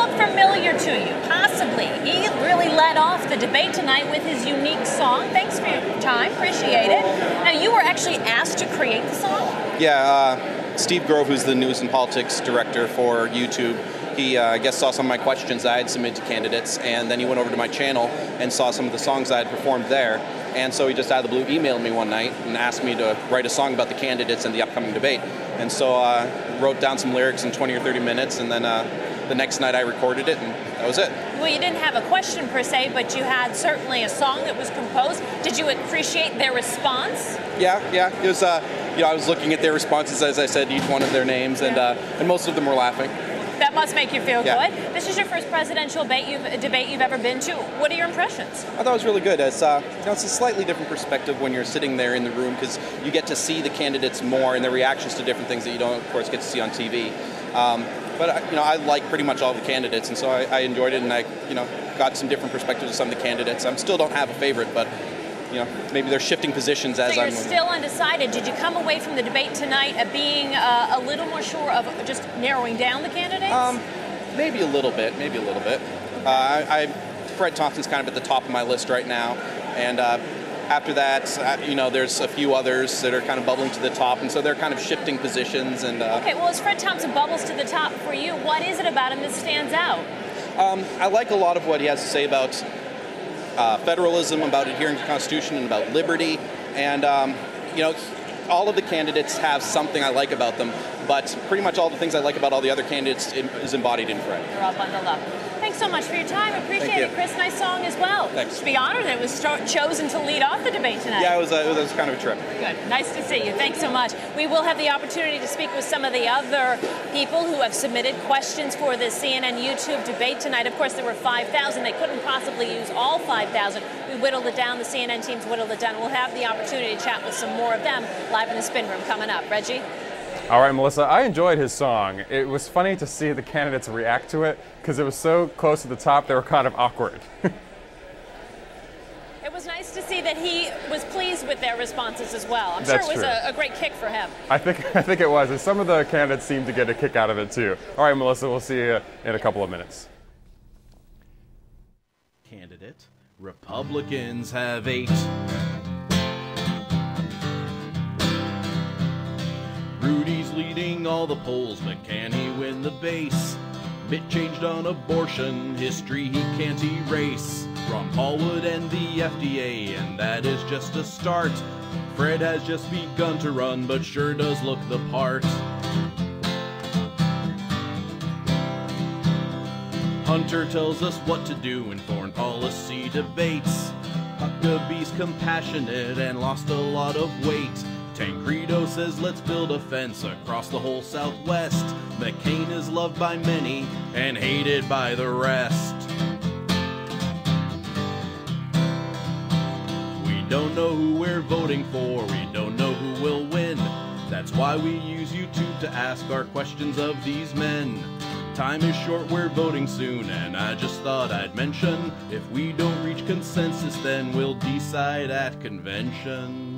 look familiar to you? Possibly. He really led off the debate tonight with his unique song. Thanks for your time. Appreciate it. Now, you were actually asked to create the song? Yeah, Steve Grove, who's the news and politics director for YouTube, he, I guess, saw some of my questions I had submitted to candidates, and then he went over to my channel and saw some of the songs I had performed there. And so he just out of the blue emailed me one night and asked me to write a song about the candidates and the upcoming debate. And so I wrote down some lyrics in 20 or 30 minutes, and then the next night I recorded it, and that was it. Well, you didn't have a question per se, but you had certainly a song that was composed. Did you appreciate their response? Yeah. It was, I was looking at their responses, as I said, each one of their names, and most of them were laughing. That must make you feel good. This is your first presidential debate you've ever been to. What are your impressions? I thought it was really good. It's a slightly different perspective when you're sitting there in the room, because you get to see the candidates more and their reactions to different things that you don't, of course, get to see on TV. But I like pretty much all the candidates, and so I enjoyed it, and I got some different perspectives of some of the candidates. I still don't have a favorite, but maybe they're shifting positions as I'm. So you're still undecided. Did you come away from the debate tonight being a little more sure of just narrowing down the candidates? Maybe a little bit. Fred Thompson's kind of at the top of my list right now, and after that, there's a few others that are kind of bubbling to the top, and so they're kind of shifting positions. And okay, well, as Fred Thompson bubbles to the top for you, what is it about him that stands out? I like a lot of what he has to say about federalism, about adhering to the Constitution, and about liberty. And, all of the candidates have something I like about them, but pretty much all the things I like about all the other candidates is embodied in Fred. They're all bundled up. Thanks so much for your time. Appreciate it, Chris. Nice song as well. Thanks. To be honored that it was chosen to lead off the debate tonight. Yeah, it was kind of a trip. Good. Nice to see you. Thanks so much. We will have the opportunity to speak with some of the other people who have submitted questions for the CNN YouTube debate tonight. Of course, there were 5,000. They couldn't possibly use all 5,000. We whittled it down. The CNN teams whittled it down. We'll have the opportunity to chat with some more of them live in the spin room coming up. Reggie? All right, Melissa, I enjoyed his song. It was funny to see the candidates react to it because it was so close to the top, they were kind of awkward. It was nice to see that he was pleased with their responses as well. I'm That's sure it was true. a great kick for him. I think it was, and some of the candidates seemed to get a kick out of it too. All right, Melissa, we'll see you in a couple of minutes. Candidate, Republicans have 8. Rudy's leading all the polls, but can he win the base? Mitt changed on abortion, history he can't erase. Ron Paul would end the FDA, and that is just a start. Fred has just begun to run, but sure does look the part. Hunter tells us what to do in foreign policy debates. Huckabee's compassionate and lost a lot of weight. Tancredo says let's build a fence across the whole Southwest. McCain is loved by many and hated by the rest. We don't know who we're voting for, we don't know who will win. That's why we use YouTube to ask our questions of these men. Time is short, we're voting soon, and I just thought I'd mention, if we don't reach consensus, then we'll decide at convention.